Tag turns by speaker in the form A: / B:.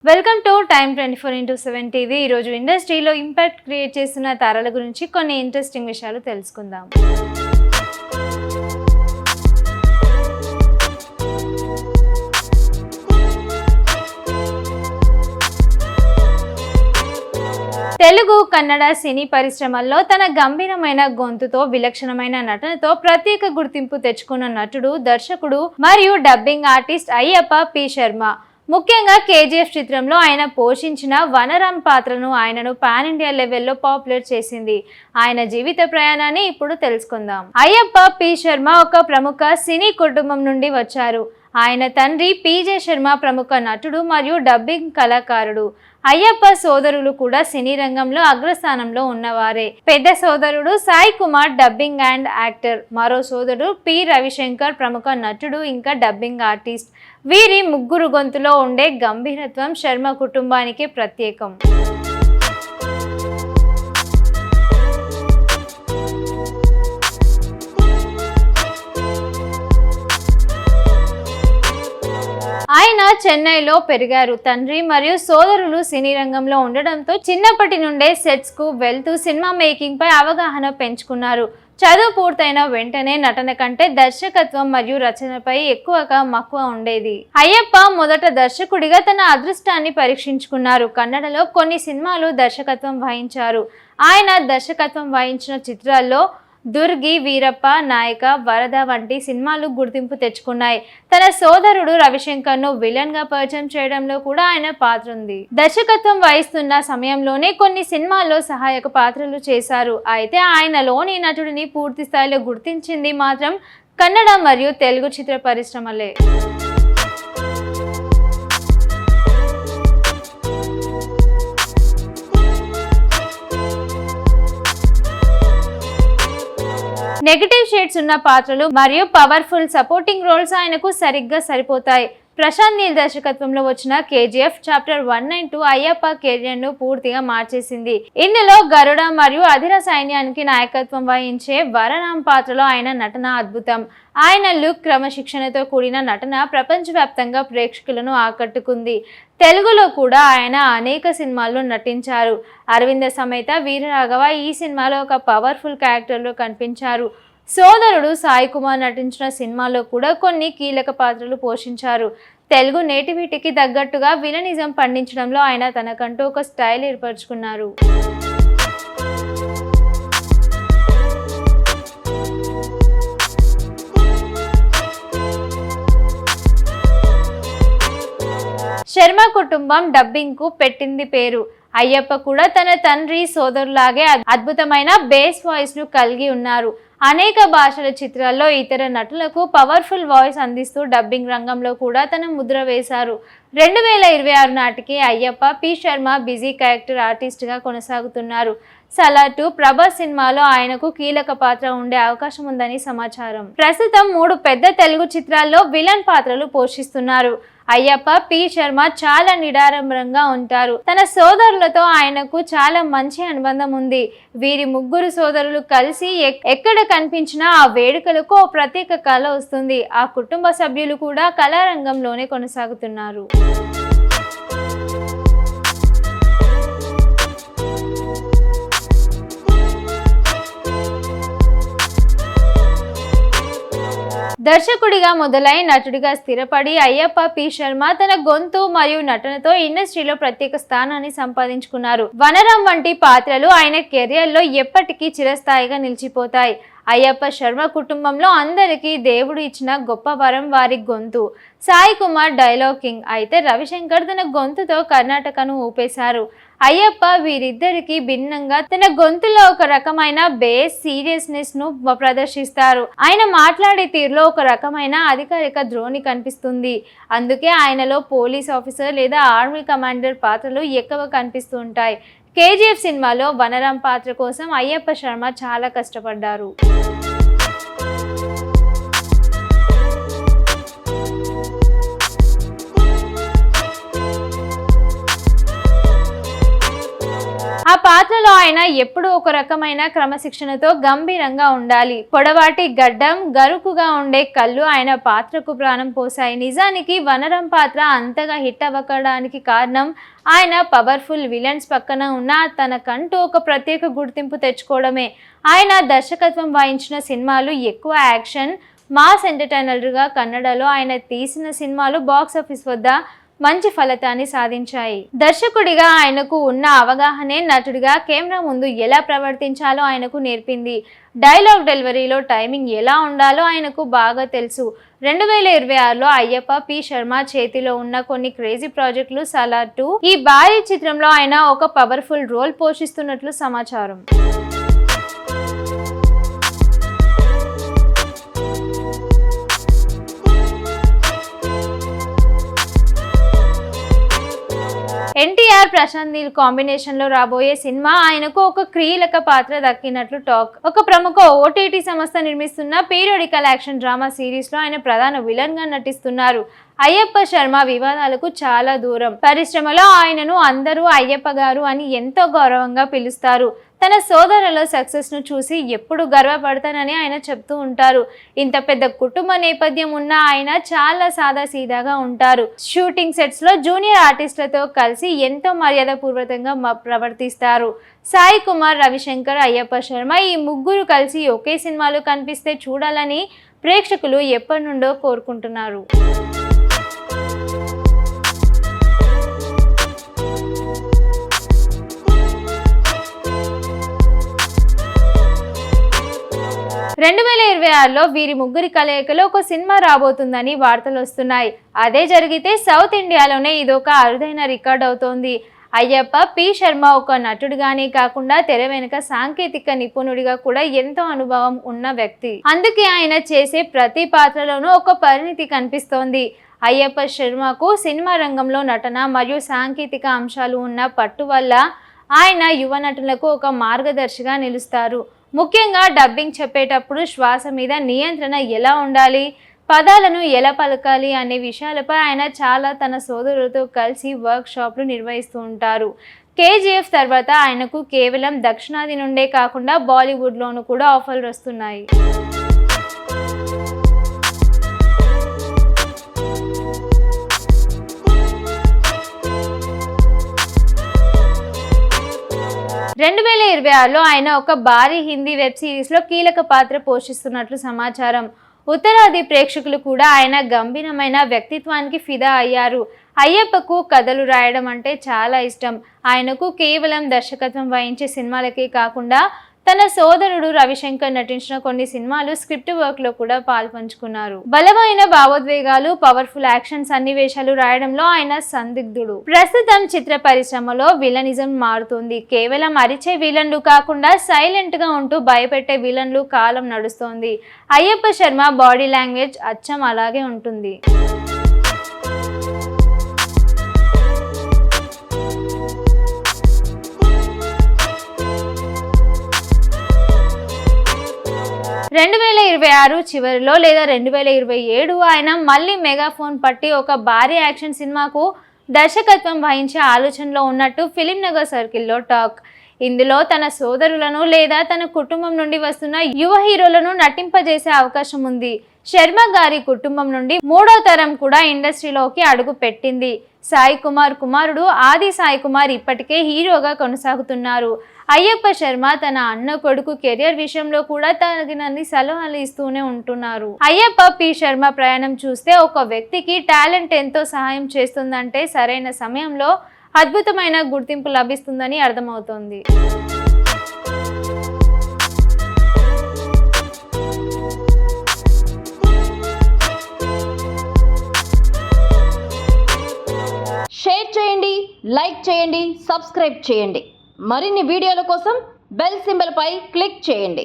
A: Welcome to time 24x7 TV. ఈరోజు ఇండస్ట్రీలో impact create చేస్తున్న తారల గురించి కొన్ని ఇంట్రెస్టింగ్ విషయాలు తెలుసుకుందాం. తెలుగు కన్నడ సినీ పరిశ్రమల్లో తన గంభీరమైన గొంతుతో విలక్షణమైన నటనతో ప్రత్యేక గుర్తింపు తెచ్చుకున్న నటుడు, దర్శకుడు మరియు dubbing artist Ayyappa P Sharma. ముఖ్యంగా కేజీఎఫ్ చిత్రంలో ఆయన పోషించిన వనరాం పాత్రను ఆయనను పాన్ ఇండియా లెవెల్లో పాపులర్ చేసింది. ఆయన జీవిత ప్రయాణాన్ని ఇప్పుడు తెలుసుకుందాం. అయ్యప్ప పి శర్మ ఒక ప్రముఖ సినీ కుటుంబం నుండి వచ్చారు. ఆయన తండ్రి పీజే శర్మ ప్రముఖ నటుడు మరియు డబ్బింగ్ కళాకారుడు. అయ్యప్ప సోదరులు కూడా సినీ రంగంలో అగ్రస్థానంలో ఉన్నవారే. పెద్ద సోదరుడు Sai Kumar dubbing and actor, మరో సోదరుడు పి రవిశంకర్ ప్రముఖ నటుడు ఇంకా డబ్బింగ్ ఆర్టిస్ట్. వీరి ముగ్గురు గొంతులో ఉండే గంభీరత్వం శర్మ కుటుంబానికి ప్రత్యేకం. ఆయన చెన్నైలో పెరిగారు. తండ్రి మరియు సోదరులు సినీ రంగంలో ఉండడంతో చిన్నప్పటి నుండే సెట్స్ కు వెళ్తూ సినిమా మేకింగ్ పై అవగాహన పెంచుకున్నారు. చదువు పూర్తయిన వెంటనే నటన కంటే దర్శకత్వం మరియు రచనపై ఎక్కువగా మక్కువ ఉండేది. అయ్యప్ప మొదట దర్శకుడిగా తన అదృష్టాన్ని పరీక్షించుకున్నారు. కన్నడలో కొన్ని సినిమాలు దర్శకత్వం వహించారు. ఆయన దర్శకత్వం వహించిన చిత్రాల్లో దుర్గి, వీరప్ప, నాయక, వరద వంటి సినిమాలు గుర్తింపు తెచ్చుకున్నాయి. తన సోదరుడు రవిశంకర్ను విలన్ గా పరిచయం చేయడంలో కూడా ఆయన పాత్ర ఉంది. దర్శకత్వం వహిస్తున్న సమయంలోనే కొన్ని సినిమాల్లో సహాయక పాత్రలు చేశారు. అయితే ఆయనలోని నటుడిని పూర్తి స్థాయిలో గుర్తించింది మాత్రం కన్నడ మరియు తెలుగు చిత్ర పరిశ్రమలే. నెగటివ్ షేడ్స్ ఉన్న పాత్రలు మరియు పవర్ఫుల్ సపోర్టింగ్ రోల్స్ ఆయనకు సరిగ్గా సరిపోతాయి. ప్రశాంత్ నీల్ దర్శకత్వంలో వచ్చిన కేజీఎఫ్ చాప్టర్ 192 అయ్యప్ప కెరియర్ ను పూర్తిగా మార్చేసింది. ఇందులో గరుడ మరియు అధిర సైన్యానికి నాయకత్వం వహించే వరరాం పాత్రలో ఆయన నటన అద్భుతం. ఆయన లుక్, క్రమశిక్షణతో కూడిన నటన ప్రపంచవ్యాప్తంగా ప్రేక్షకులను ఆకట్టుకుంది. తెలుగులో కూడా ఆయన అనేక సినిమాల్లో నటించారు. అరవింద సమేత వీరరాఘవ ఈ సినిమాలో ఒక పవర్ఫుల్ క్యారెక్టర్లో కనిపించారు. సోదరుడు సాయి కుమార్ నటించిన సినిమాలో కూడా కొన్ని కీలక పాత్రలు పోషించారు. తెలుగు నేటివిటీకి తగ్గట్టుగా విలనిజం పండించడంలో ఆయన తనకంటూ ఒక స్టైల్ ఏర్పరచుకున్నారు. శర్మ కుటుంబం డబ్బింగ్ కు పెట్టింది పేరు. అయ్యప్ప కూడా తన తండ్రి సోదరులాగే అద్భుతమైన బేస్ వాయిస్ ను కలిగి ఉన్నారు. అనేక భాషల చిత్రాల్లో ఇతర నటులకు పవర్ఫుల్ వాయిస్ అందిస్తూ డబ్బింగ్ రంగంలో కూడా తన ముద్ర వేశారు. 2026 నాటికి Ayyappa P Sharma busy character artist గా కొనసాగుతున్నారు. సలార్ 2 ప్రభాస్ సినిమాలో ఆయనకు కీలక పాత్ర ఉండే అవకాశం ఉందని సమాచారం. ప్రస్తుతం 3 పెద్ద తెలుగు చిత్రాల్లో విలన్ పాత్రలు పోషిస్తున్నారు. అయ్యప్ప పి శర్మ చాలా నిడారంభరంగా ఉంటారు. తన సోదరులతో ఆయనకు చాలా మంచి అనుబంధం ఉంది. వీరి ముగ్గురు సోదరులు కలిసి ఎక్కడ కనిపించినా ఆ వేడుకలకు ఓ ప్రత్యేక కళ వస్తుంది. ఆ కుటుంబ సభ్యులు కూడా కళారంగంలోనే కొనసాగుతున్నారు. దర్శకుడిగా మొదలై నటుడిగా స్థిరపడి అయ్యప్ప పి శర్మ తన గొంతు మరియు నటనతో ఇండస్ట్రీలో ప్రత్యేక స్థానాన్ని సంపాదించుకున్నారు. వనరాం వంటి పాత్రలు ఆయన కెరియర్ లో ఎప్పటికీ చిరస్థాయిగా నిలిచిపోతాయి. అయ్యప్ప శర్మ కుటుంబంలో అందరికీ దేవుడు ఇచ్చిన గొప్ప వరం వారి గొంతు. సాయి కుమార్ డైలాగ్ కింగ్ అయితే రవిశంకర్ తన గొంతుతో కర్ణాటకను ఊపేశారు. అయ్యప్ప వీరిద్దరికి భిన్నంగా తన గొంతులో ఒక రకమైన బేస్ సీరియస్నెస్ ను ప్రదర్శిస్తారు. ఆయన మాట్లాడే తీరులో ఒక రకమైన అధికారిక ధోరణి కనిపిస్తుంది. అందుకే ఆయనలో పోలీస్ ఆఫీసర్ లేదా ఆర్మీ కమాండర్ పాత్రలు ఎక్కువ కనిపిస్తూ ఉంటాయి. కేజీఎఫ్ సినిమాలో వనరాం పాత్ర కోసం అయ్యప్ప శర్మ చాలా కష్టపడ్డారు. ఆ పాత్రలో ఆయన ఎప్పుడూ ఒక రకమైన క్రమశిక్షణతో గంభీరంగా ఉండాలి. పొడవాటి గడ్డం, గరుకుగా ఉండే కళ్ళు ఆయన పాత్రకు ప్రాణం పోసాయి. నిజానికి వనరం పాత్ర అంతగా హిట్ అవ్వడానికి కారణం ఆయన పవర్ఫుల్ విలన్స్ పక్కన ఉన్న తనకంటూ ఒక ప్రత్యేక గుర్తింపు తెచ్చుకోవడమే. ఆయన దర్శకత్వం వహించిన సినిమాలు ఎక్కువ యాక్షన్, మాస్ ఎంటర్టైనర్గా కన్నడలో ఆయన తీసిన సినిమాలు బాక్సాఫీస్ వద్ద మంచి ఫలితాన్ని సాధించాయి. దర్శకుడిగా ఆయనకు ఉన్న అవగాహనే నటుడిగా కెమెరా ముందు ఎలా ప్రవర్తించాలో ఆయనకు నేర్పింది. డైలాగ్ డెలివరీలో టైమింగ్ ఎలా ఉండాలో ఆయనకు బాగా తెలుసు. 2026లో అయ్యప్ప పి శర్మ చేతిలో ఉన్న కొన్ని క్రేజీ ప్రాజెక్టులు సలార్ 2 ఈ భారీ చిత్రంలో ఆయన ఒక పవర్ఫుల్ రోల్ పోషిస్తున్నట్లు సమాచారం. ఎన్టీఆర్ ప్రశాంత్ నీల్ కాంబినేషన్ లో రాబోయే సినిమా ఆయనకు ఒక క్రియలక పాత్ర దక్కినట్లు టాక్. ఒక ప్రముఖ ఓటీటీ సంస్థ నిర్మిస్తున్న పీరియాడికల్ యాక్షన్ డ్రామా సిరీస్ లో ఆయన ప్రధాన విలన్ గా నటిస్తున్నారు. అయ్యప్ప శర్మ వివాదాలకు చాలా దూరం. పరిశ్రమలో ఆయనను అందరూ అయ్యప్ప గారు అని ఎంతో గౌరవంగా పిలుస్తారు. తన సోదరుల సక్సెస్ ను చూసి ఎప్పుడు గర్వపడతానని ఆయన చెప్తూ ఉంటారు. ఇంత పెద్ద కుటుంబ నేపథ్యం ఉన్న ఆయన చాలా సాదాసీదాగా ఉంటారు. షూటింగ్ సెట్స్ లో జూనియర్ ఆర్టిస్టులతో కలిసి ఎంతో మర్యాదపూర్వకంగా ప్రవర్తిస్తారు. సాయి కుమార్, రవిశంకర్, అయ్యప్ప శర్మ ఈ ముగ్గురు కలిసి ఒకే సినిమాలో కనిపిస్తే చూడాలని ప్రేక్షకులు ఎప్పటి నుండో కోరుకుంటున్నారు. రెండు 2026లో వీరి ముగ్గురి కలయికలో ఒక సినిమా రాబోతుందని వార్తలు వస్తున్నాయి. అదే జరిగితే సౌత్ ఇండియాలోనే ఇదొక అరుదైన రికార్డ్ అవుతోంది. అయ్యప్ప పి శర్మ ఒక నటుడిగానే కాకుండా తెర వెనుక సాంకేతిక నిపుణుడిగా కూడా ఎంతో అనుభవం ఉన్న వ్యక్తి. అందుకే ఆయన చేసే ప్రతి పాత్రలోనూ ఒక పరిణితి కనిపిస్తోంది. అయ్యప్ప శర్మకు సినిమా రంగంలో నటన మరియు సాంకేతిక అంశాలు ఉన్న పట్టు వల్ల ఆయన యువ నటులకు ఒక మార్గదర్శిగా నిలుస్తారు. ముఖ్యంగా డబ్బింగ్ చెప్పేటప్పుడు శ్వాస మీద నియంత్రణ ఎలా ఉండాలి, పదాలను ఎలా పలకాలి అనే విషయాలపై ఆయన చాలా తన సోదరులతో కలిసి వర్క్ షాప్లు నిర్వహిస్తూ ఉంటారు. కేజీఎఫ్ తర్వాత ఆయనకు కేవలం దక్షిణాది నుండే కాకుండా బాలీవుడ్లోనూ కూడా ఆఫర్లు వస్తున్నాయి. రెండు 2026లో ఆయన ఒక భారీ హిందీ వెబ్ సిరీస్ లో కీలక పాత్ర పోషిస్తున్నట్లు సమాచారం. ఉత్తరాది ప్రేక్షకులు కూడా ఆయన గంభీరమైన వ్యక్తిత్వానికి ఫిదా అయ్యారు. అయ్యప్పకు కథలు రాయడం అంటే చాలా ఇష్టం. ఆయనకు కేవలం దర్శకత్వం వహించే సినిమాలకే కాకుండా తన సోదరుడు రవిశంకర్ నటించిన కొన్ని సినిమాలు స్క్రిప్ట్ వర్క్ లో కూడా పాల్పంచుకున్నారు. బలమైన భావోద్వేగాలు, పవర్ఫుల్ యాక్షన్ సన్నివేశాలు రాయడంలో ఆయన సందిగ్ధుడు. ప్రస్తుతం చిత్ర పరిశ్రమలో విలనిజం మారుతుంది. కేవలం అరిచే విలన్లు కాకుండా సైలెంట్ గా ఉంటూ భయపెట్టే విలన్లు కాలం నడుస్తోంది. అయ్యప్ప శర్మ బాడీ లాంగ్వేజ్ అచ్చం అలాగే ఉంటుంది. రెండు 2026 చివరిలో లేదా 2027 ఆయన మళ్ళీ మెగాఫోన్ పట్టి ఒక భారీ యాక్షన్ సినిమాకు దర్శకత్వం వహించే ఆలోచనలో ఉన్నట్టు ఫిలిం నగర్ సర్కిల్లో టాక్. ఇందులో తన సోదరులను లేదా తన కుటుంబం నుండి వస్తున్న యువ హీరోలను నటింపజేసే అవకాశం ఉంది. శర్మ గారి కుటుంబం నుండి 3వ తరం కూడా ఇండస్ట్రీలోకి అడుగు పెట్టింది. సాయి కుమార్ కుమారుడు ఆది సాయి కుమార్ ఇప్పటికే హీరోగా కొనసాగుతున్నారు. అయ్యప్ప శర్మ తన అన్న కొడుకు కెరియర్ విషయంలో కూడా తగినన్ని సలహాలు ఇస్తూనే ఉంటున్నారు. అయ్యప్ప పి శర్మ ప్రయాణం చూస్తే ఒక వ్యక్తికి టాలెంట్ ఎంతో సహాయం చేస్తుందంటే సరైన సమయంలో అద్భుతమైన గుర్తింపు లభిస్తుందని అర్థమవుతోంది.
B: షేర్ చేయండి, లైక్ చేయండి, సబ్స్క్రైబ్ చేయండి. మరిన్ని వీడియోల కోసం బెల్ సింబల్ పై క్లిక్ చేయండి.